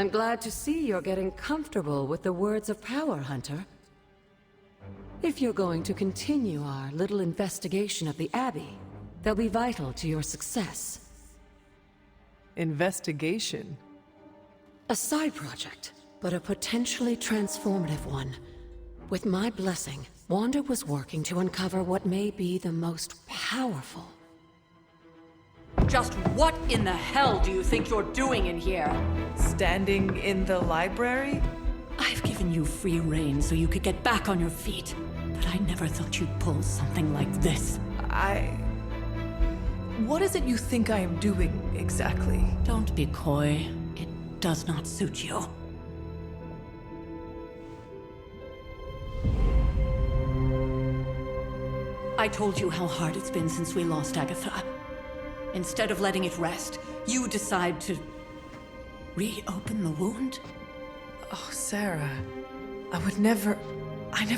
I'm glad to see you're getting comfortable with the words of power, Hunter. If you're going to continue our little investigation of the Abbey, they'll be vital to your success. Investigation? A side project, but a potentially transformative one. With my blessing, Wanda was working to uncover what may be the most powerful. Just what in the hell do you think you're doing in here? Standing in the library? I've given you free rein so you could get back on your feet, but I never thought you'd pull something like this. What is it you think I am doing, exactly? Don't be coy. It does not suit you. I told you how hard it's been since we lost Agatha. Instead of letting it rest, you decide to reopen the wound? Oh, Sarah. I never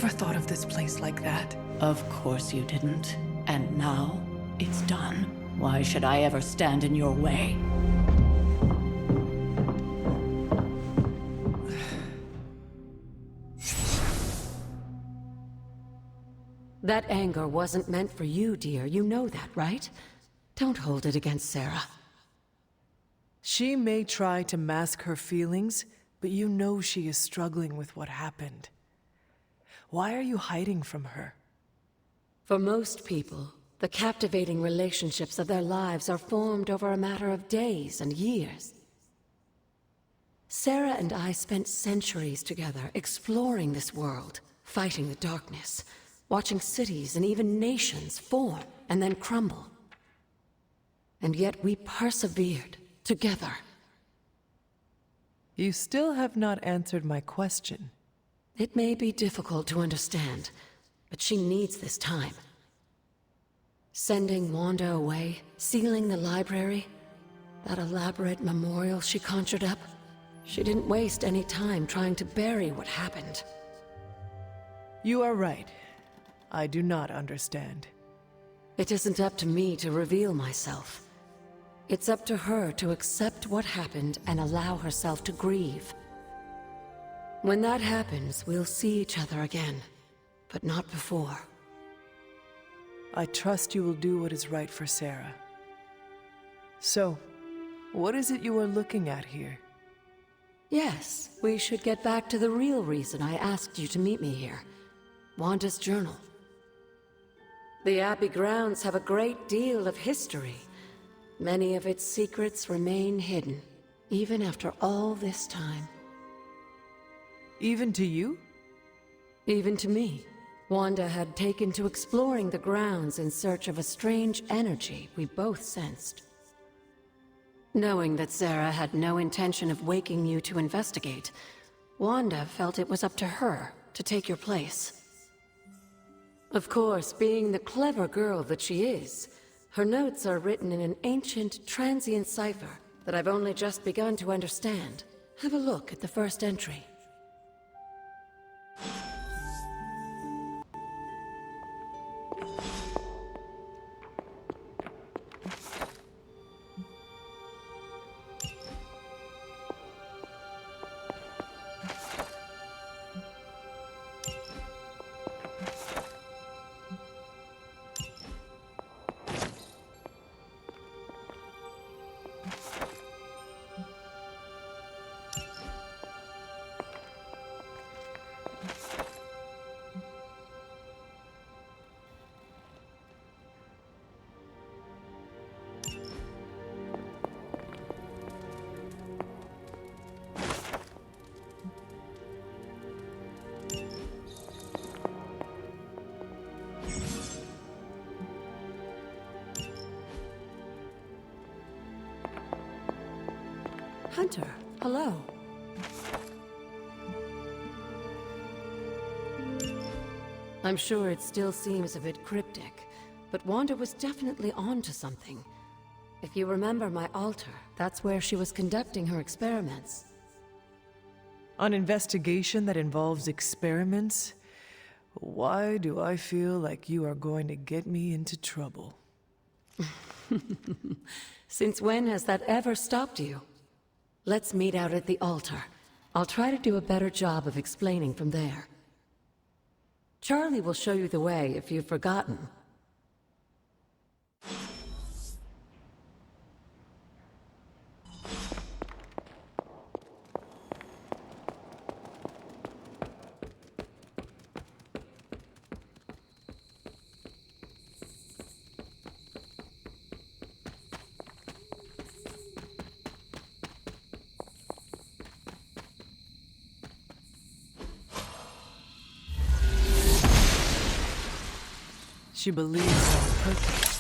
thought of this place like that. Of course you didn't. And now, it's done. Why should I ever stand in your way? That anger wasn't meant for you, dear. You know that, right? Don't hold it against Sarah. She may try to mask her feelings, but you know she is struggling with what happened. Why are you hiding from her? For most people, the captivating relationships of their lives are formed over a matter of days and years. Sarah and I spent centuries together exploring this world, fighting the darkness, watching cities and even nations form and then crumble. And yet we persevered together. You still have not answered my question. It may be difficult to understand, but she needs this time. Sending Wanda away, sealing the library, that elaborate memorial she conjured up, she didn't waste any time trying to bury what happened. You are right. I do not understand. It isn't up to me to reveal myself. It's up to her to accept what happened and allow herself to grieve. When that happens, we'll see each other again, but not before. I trust you will do what is right for Sarah. So, what is it you are looking at here? Yes, we should get back to the real reason I asked you to meet me here. Wanda's journal. The Abbey grounds have a great deal of history. Many of its secrets remain hidden, even after all this time. Even to you? Even to me. Wanda had taken to exploring the grounds in search of a strange energy we both sensed. Knowing that Sarah had no intention of waking you to investigate, Wanda felt it was up to her to take your place. Of course, being the clever girl that she is, her notes are written in an ancient, transient cipher that I've only just begun to understand. Have a look at the first entry. Hunter, hello. I'm sure it still seems a bit cryptic, but Wanda was definitely onto something. If you remember my altar, that's where she was conducting her experiments. An investigation that involves experiments? Why do I feel like you are going to get me into trouble? Since when has that ever stopped you? Let's meet out at the altar. I'll try to do a better job of explaining from there. Charlie will show you the way if you've forgotten. She believes in purpose.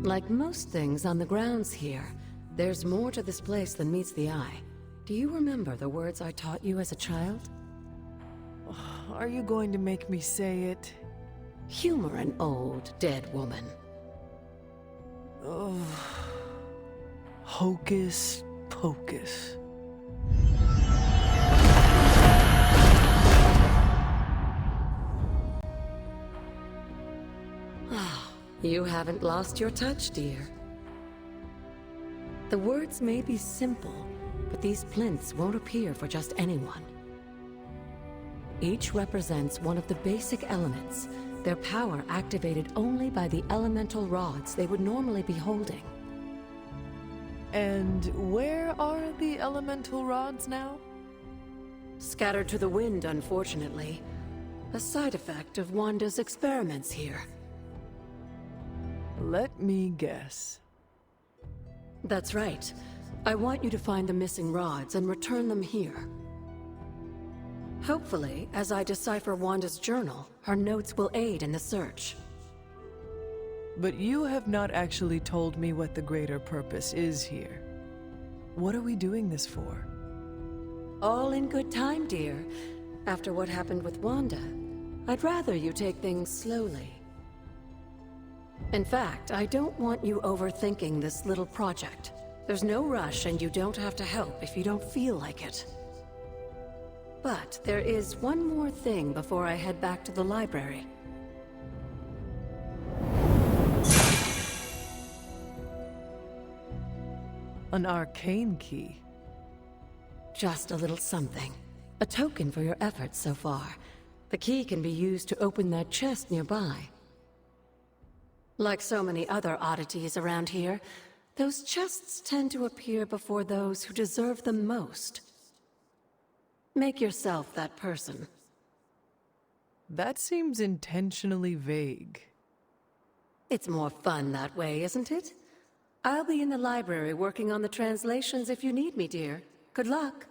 Like most things on the grounds here, there's more to this place than meets the eye. Do you remember the words I taught you as a child? Are you going to make me say it? Humor an old, dead woman. Hocus pocus. You haven't lost your touch, dear. The words may be simple, but these plinths won't appear for just anyone. Each represents one of the basic elements, their power activated only by the elemental rods they would normally be holding. And where are the elemental rods now? Scattered to the wind, unfortunately. A side effect of Wanda's experiments here. Let me guess. That's right. I want you to find the missing rods and return them here. Hopefully, as I decipher Wanda's journal, her notes will aid in the search. But you have not actually told me what the greater purpose is here. What are we doing this for? All in good time, dear. After what happened with Wanda, I'd rather you take things slowly. In fact, I don't want you overthinking this little project. There's no rush, and you don't have to help if you don't feel like it. But there is one more thing before I head back to the library. An arcane key. Just a little something. A token for your efforts so far. The key can be used to open that chest nearby. Like so many other oddities around here, those chests tend to appear before those who deserve them most. Make yourself that person. That seems intentionally vague. It's more fun that way, isn't it? I'll be in the library working on the translations if you need me, dear. Good luck.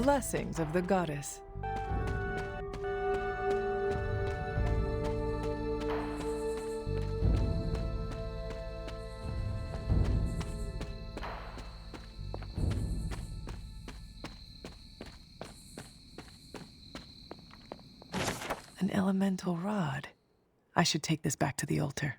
blessings of the goddess. An elemental rod. I should take this back to the altar.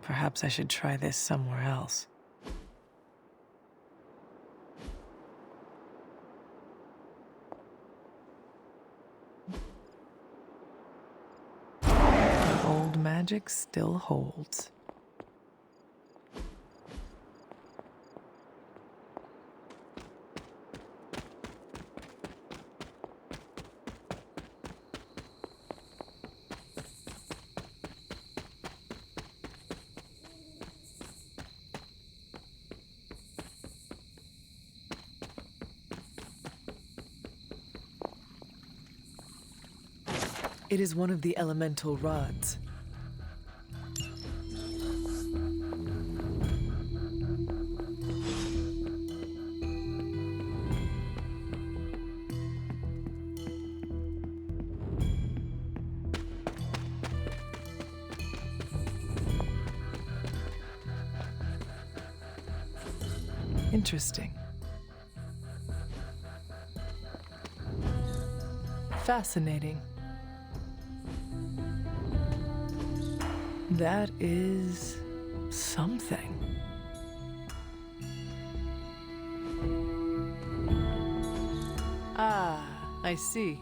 Perhaps I should try this somewhere else. Old magic still holds. It is one of the elemental rods. Interesting. Fascinating. That is something. Ah, I see.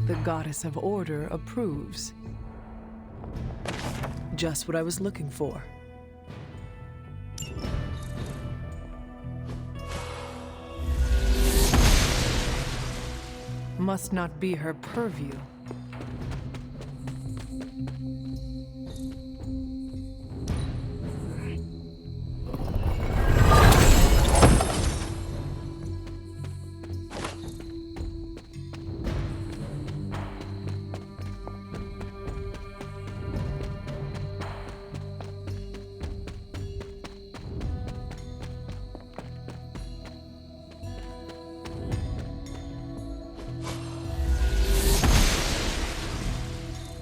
The goddess of order approves. Just what I was looking for. Must not be her purview.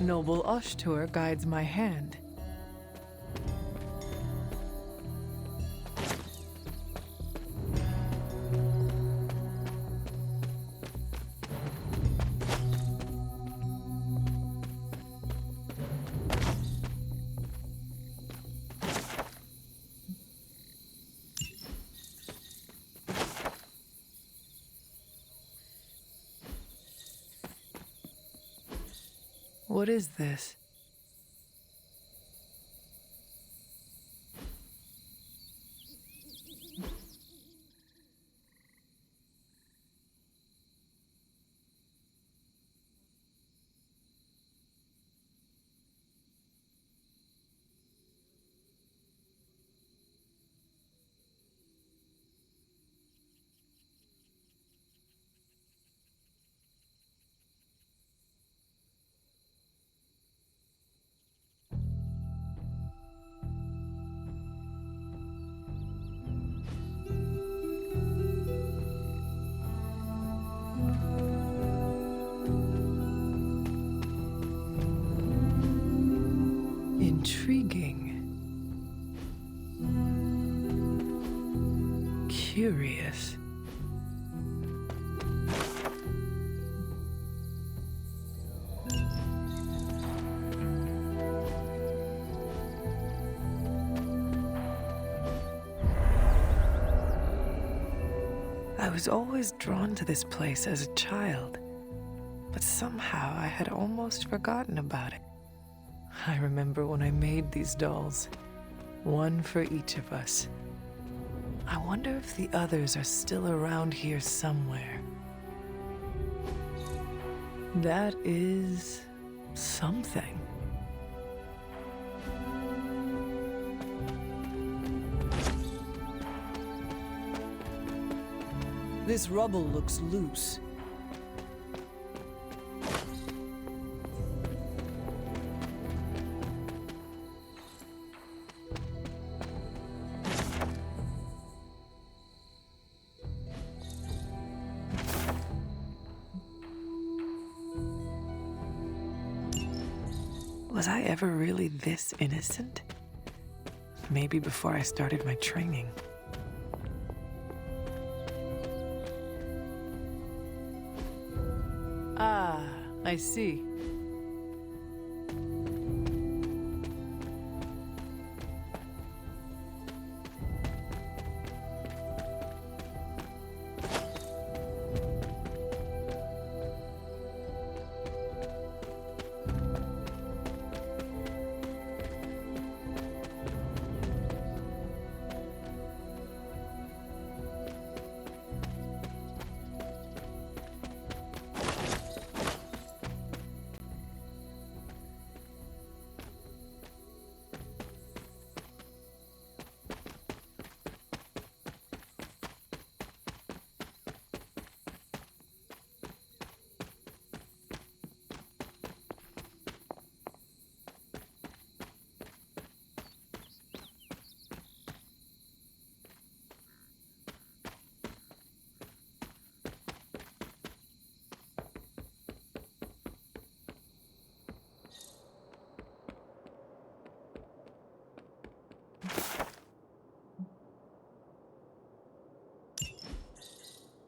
Noble Ashtur guides my hand. What is this? Intriguing. Curious. I was always drawn to this place as a child. but somehow I had almost forgotten about it. I remember when I made these dolls, one for each of us. I wonder if the others are still around here somewhere. That is something. This rubble looks loose. Was I ever really this innocent? Maybe before I started my training. Ah, I see.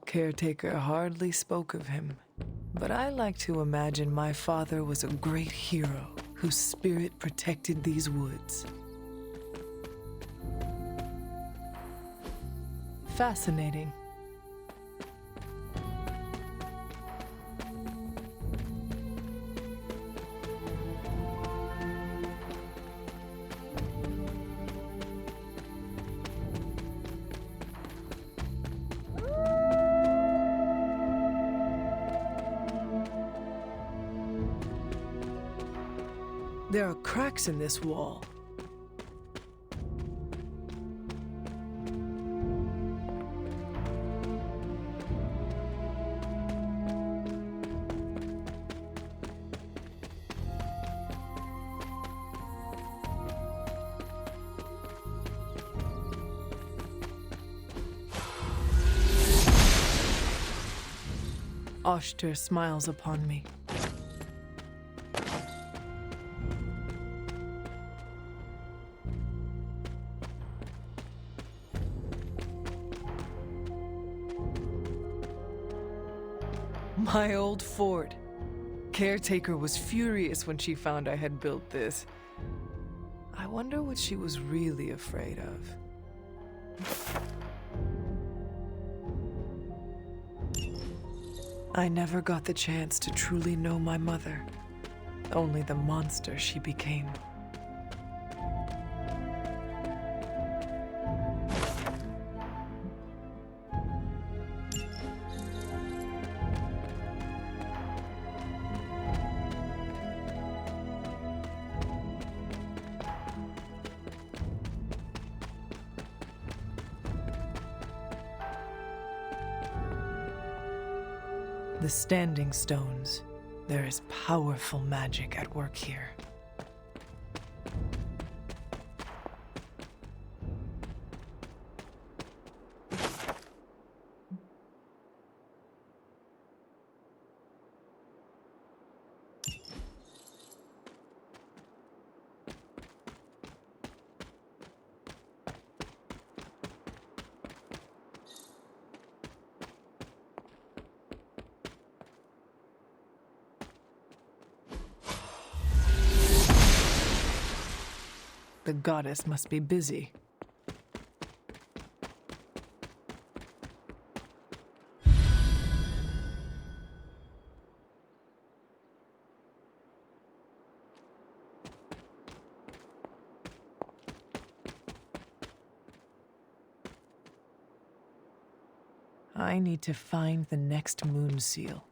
Caretaker hardly spoke of him, but I like to imagine my father was a great hero whose spirit protected these woods. Fascinating. There are cracks in this wall. Oshter smiles upon me. My old fort. Caretaker was furious when she found I had built this. I wonder what she was really afraid of. I never got the chance to truly know my mother, only the monster she became. The Standing Stones. There is powerful magic at work here. The goddess must be busy. I need to find the next moon seal.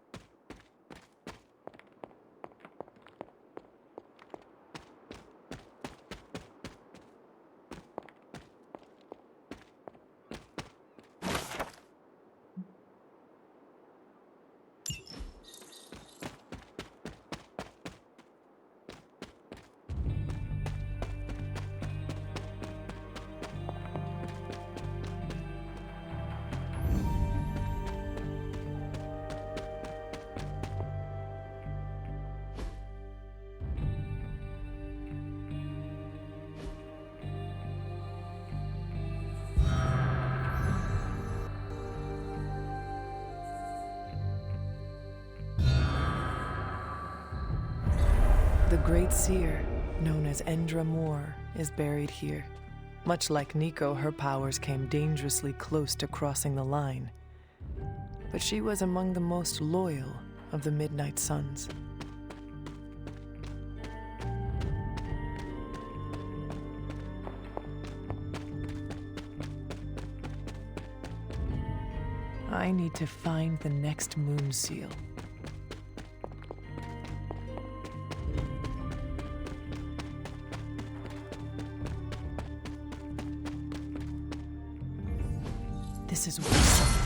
The Great Seer, known as Endra Moore, is buried here. Much like Nico, her powers came dangerously close to crossing the line. But she was among the most loyal of the Midnight Suns. I need to find the next moon seal. This is Wilson.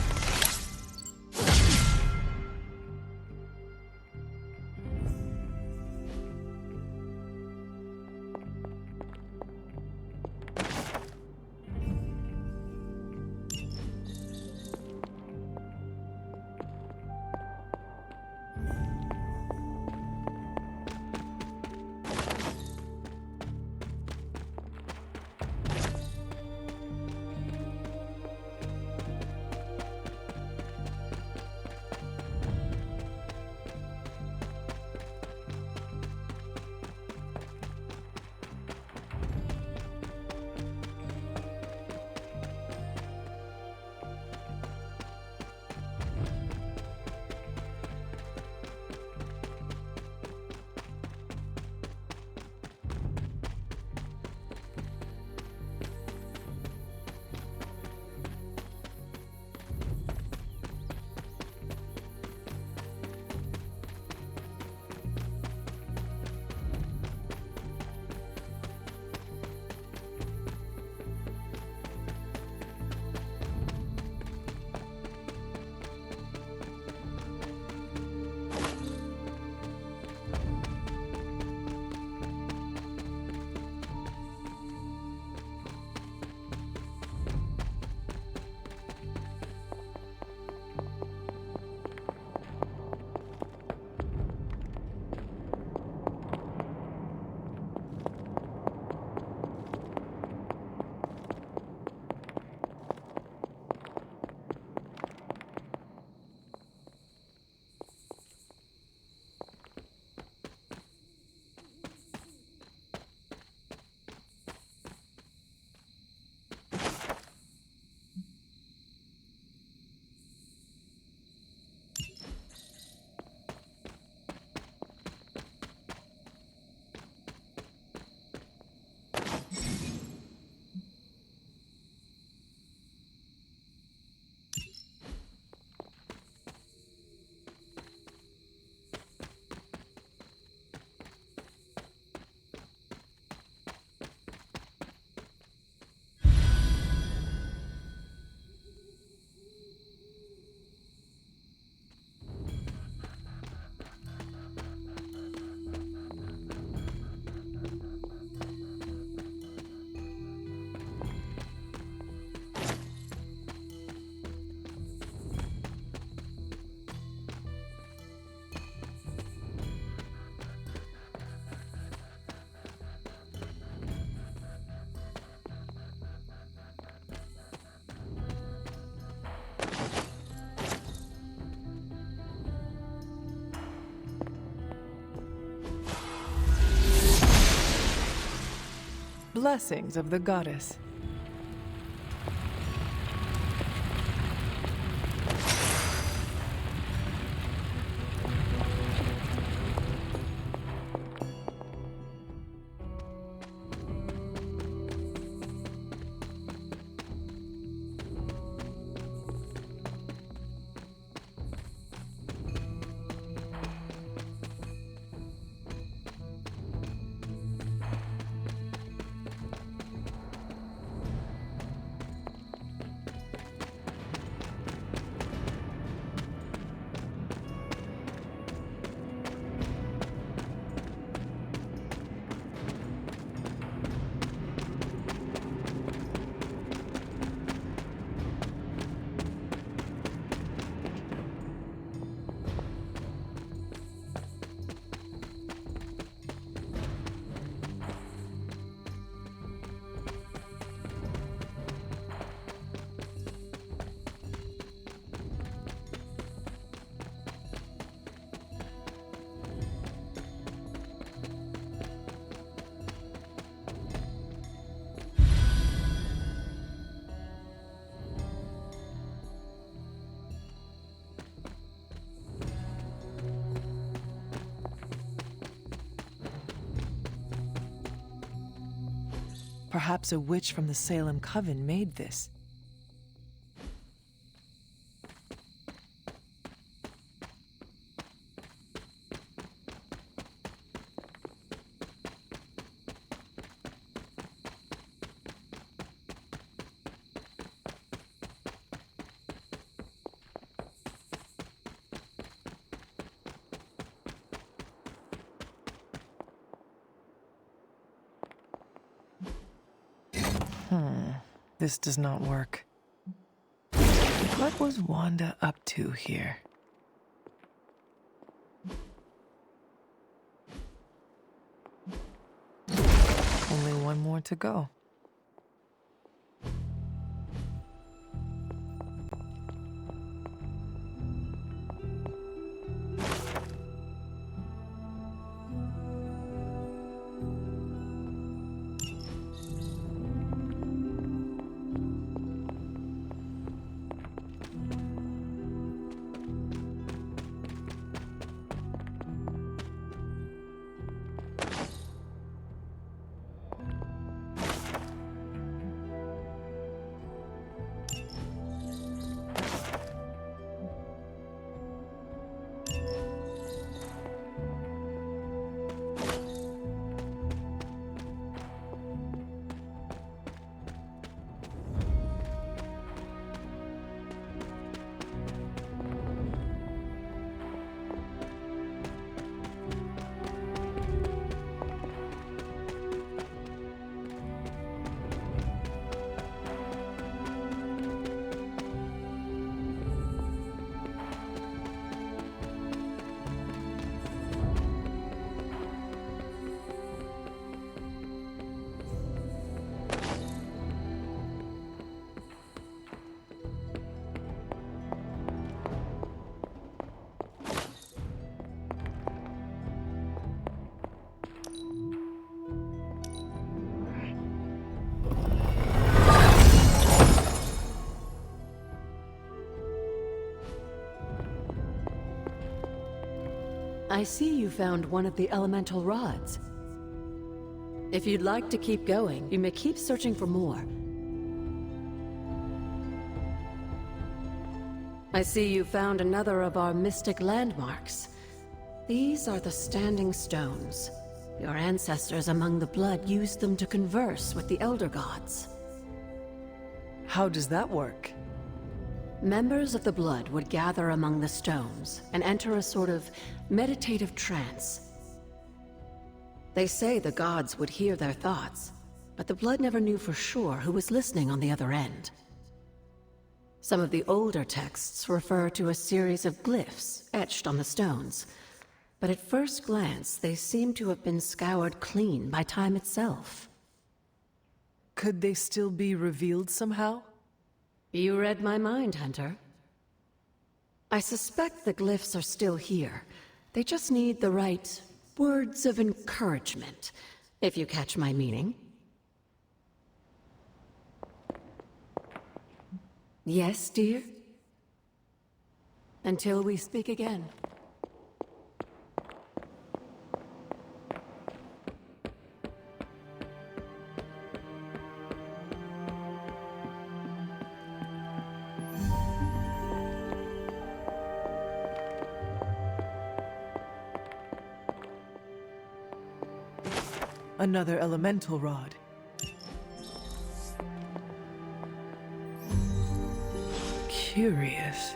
Blessings of the Goddess. Perhaps a witch from the Salem Coven made this. This does not work. What was Wanda up to here? Only one more to go. I see you found one of the elemental rods. If you'd like to keep going, you may keep searching for more. I see you found another of our mystic landmarks. These are the Standing Stones. Your ancestors among the blood used them to converse with the Elder Gods. How does that work? Members of the blood would gather among the stones and enter a sort of meditative trance. They say the gods would hear their thoughts, but the blood never knew for sure who was listening on the other end. Some of the older texts refer to a series of glyphs etched on the stones, but at first glance they seem to have been scoured clean by time itself. Could they still be revealed somehow? You read my mind, Hunter. I suspect the glyphs are still here. They just need the right words of encouragement, if you catch my meaning. Yes, dear? Until we speak again. Another elemental rod. Curious.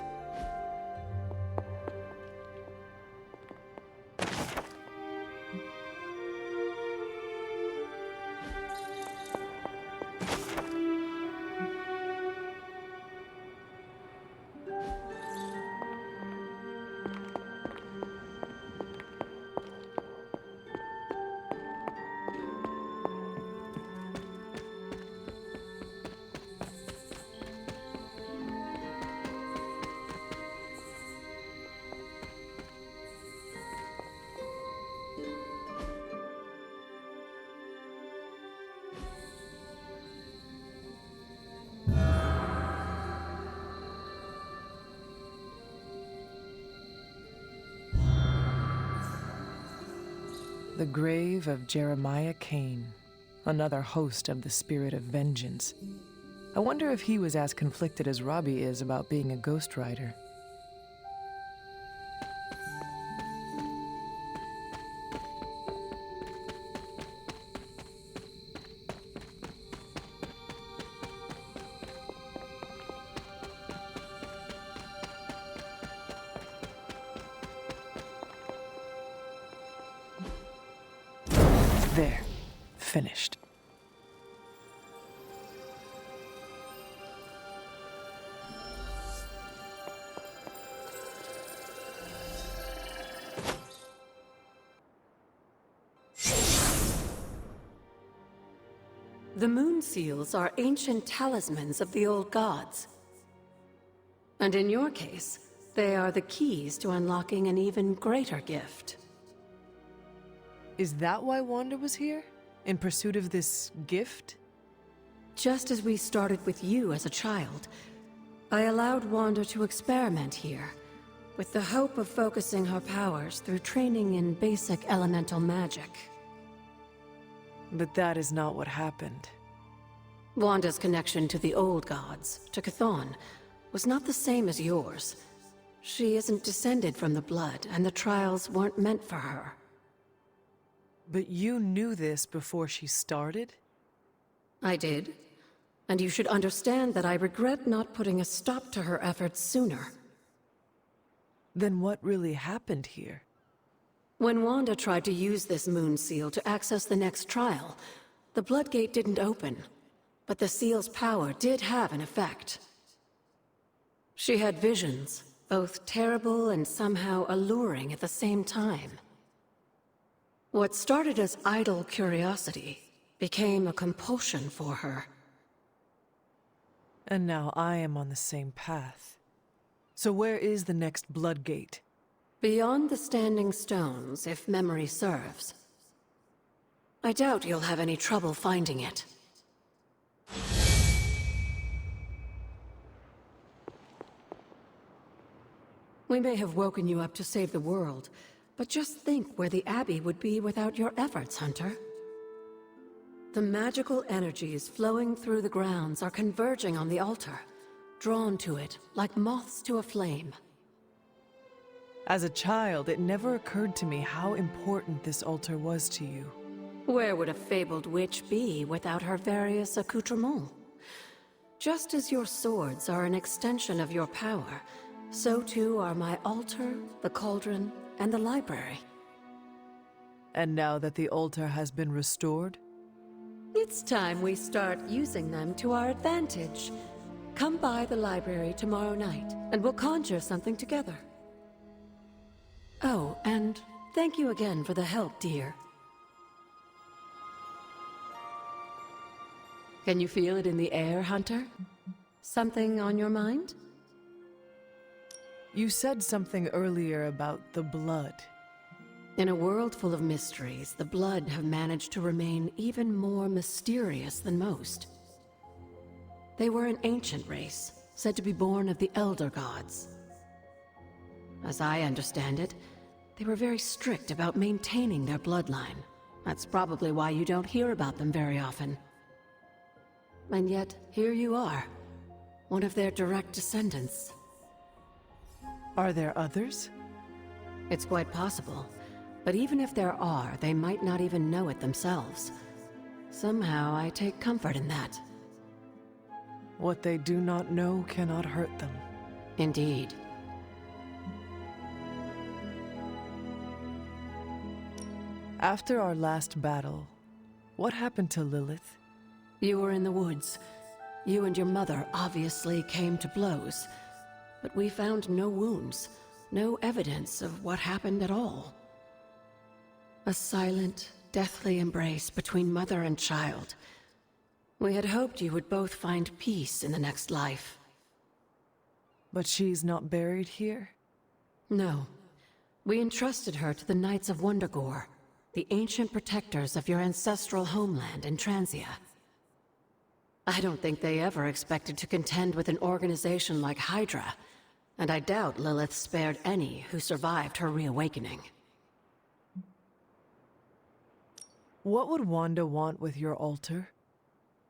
The grave of Jeremiah Kane, Another host of the spirit of vengeance. I wonder if he was as conflicted as Robbie is about being a Ghost Rider. There. Finished. The moon seals are ancient talismans of the old gods. And in your case, they are the keys to unlocking an even greater gift. Is that why Wanda was here? In pursuit of this gift? Just as we started with you as a child, I allowed Wanda to experiment here, with the hope of focusing her powers through training in basic elemental magic. But that is not what happened. Wanda's connection to the old gods, to Chthon, was not the same as yours. She isn't descended from the blood, and the trials weren't meant for her. But you knew this before she started? I did. And you should understand that I regret not putting a stop to her efforts sooner. Then what really happened here? When Wanda tried to use this moon seal to access the next trial, the Bloodgate didn't open, but the seal's power did have an effect. She had visions, both terrible and somehow alluring at the same time. What started as idle curiosity became a compulsion for her. And now I am on the same path. So where is the next Bloodgate? Beyond the Standing Stones, if memory serves. I doubt you'll have any trouble finding it. We may have woken you up to save the world, but just think where the Abbey would be without your efforts, Hunter. The magical energies flowing through the grounds are converging on the altar, drawn to it like moths to a flame. As a child, it never occurred to me how important this altar was to you. Where would a fabled witch be without her various accoutrements? Just as your swords are an extension of your power, so too are my altar, the cauldron, and the library. And now that the altar has been restored? It's time we start using them to our advantage. Come by the library tomorrow night, and we'll conjure something together. Oh, and thank you again for the help, dear. Can you feel it in the air, Hunter? Something on your mind? You said something earlier about the blood. In a world full of mysteries, the Blood have managed to remain even more mysterious than most. They were an ancient race, said to be born of the Elder Gods. As I understand it, they were very strict about maintaining their bloodline. That's probably why you don't hear about them very often. And yet, here you are, one of their direct descendants. Are there others? It's quite possible. But even if there are, they might not even know it themselves. Somehow, I take comfort in that. What they do not know cannot hurt them. Indeed. After our last battle, what happened to Lilith? You were in the woods. You and your mother obviously came to blows. But we found no wounds, no evidence of what happened at all. A silent, deathly embrace between mother and child. We had hoped you would both find peace in the next life. But she's not buried here? No. We entrusted her to the Knights of Wundagore, the ancient protectors of your ancestral homeland in Transia. I don't think they ever expected to contend with an organization like Hydra, and I doubt Lilith spared any who survived her reawakening. What would Wanda want with your altar?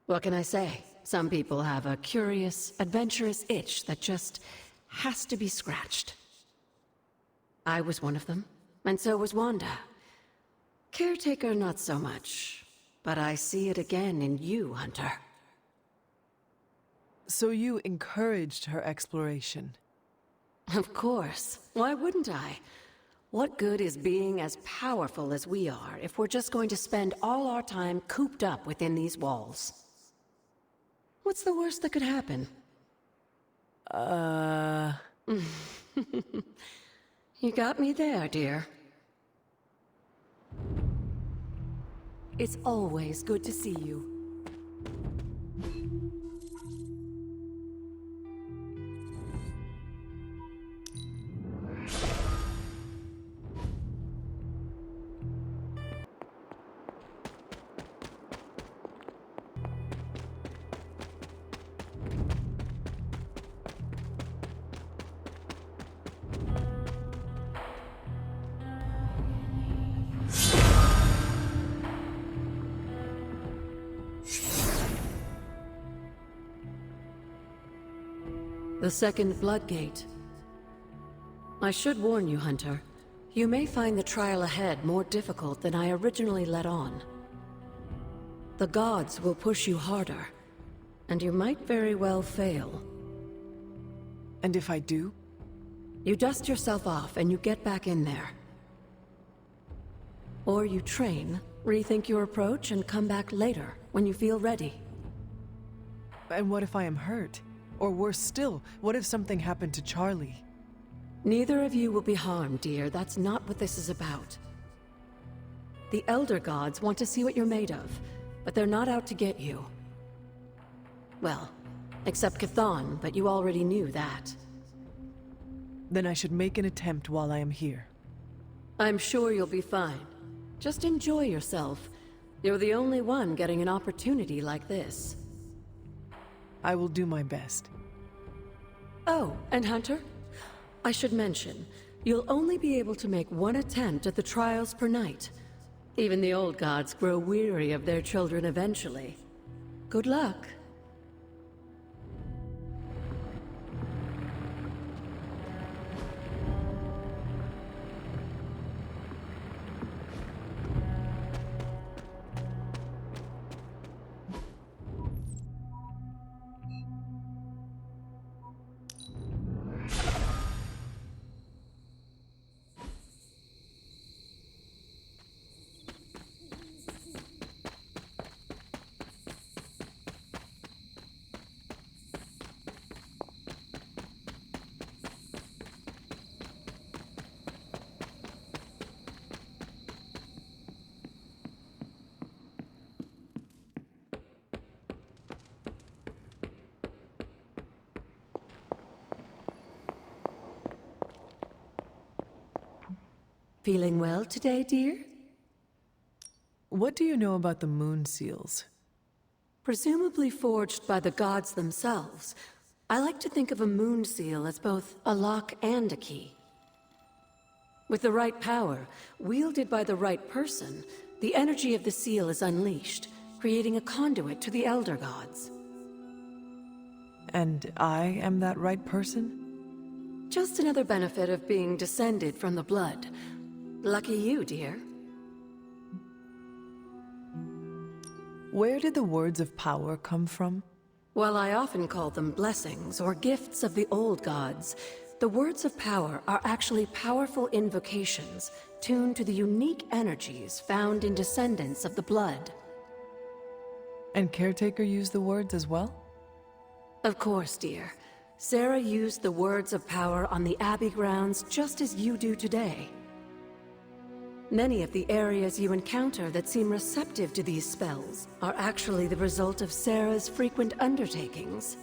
What can I say? Some people have a curious, adventurous itch that just has to be scratched. I was one of them, and so was Wanda. Caretaker, not so much. But I see it again in you, Hunter. So you encouraged her exploration? Of course. Why wouldn't I? What good is being as powerful as we are if we're just going to spend all our time cooped up within these walls? What's the worst that could happen? You got me there, dear. It's always good to see you. The second Bloodgate. I should warn you, Hunter. You may find the trial ahead more difficult than I originally let on. The gods will push you harder, and you might very well fail. And if I do? You dust yourself off and you get back in there. Or you train, rethink your approach, and come back later, when you feel ready. And what if I am hurt? Or worse still, what if something happened to Charlie? Neither of you will be harmed, dear. That's not what this is about. The Elder Gods want to see what you're made of, but they're not out to get you. Well, except Chthon, but you already knew that. Then I should make an attempt while I am here. I'm sure you'll be fine. Just enjoy yourself. You're the only one getting an opportunity like this. I will do my best. Oh, and Hunter? I should mention, you'll only be able to make one attempt at the trials per night. Even the old gods grow weary of their children eventually. Good luck. Feeling well today, dear? What do you know about the moon seals? Presumably forged by the gods themselves. I like to think of a moon seal as both a lock and a key. With the right power, wielded by the right person, the energy of the seal is unleashed, creating a conduit to the Elder Gods. And I am that right person? Just another benefit of being descended from the blood. Lucky you, dear. Where did the words of power come from? While I often call them blessings or gifts of the old gods, the words of power are actually powerful invocations tuned to the unique energies found in descendants of the blood. And Caretaker used the words as well? Of course, dear. Sarah used the words of power on the Abbey grounds just as you do today. Many of the areas you encounter that seem receptive to these spells are actually the result of Sarah's frequent undertakings.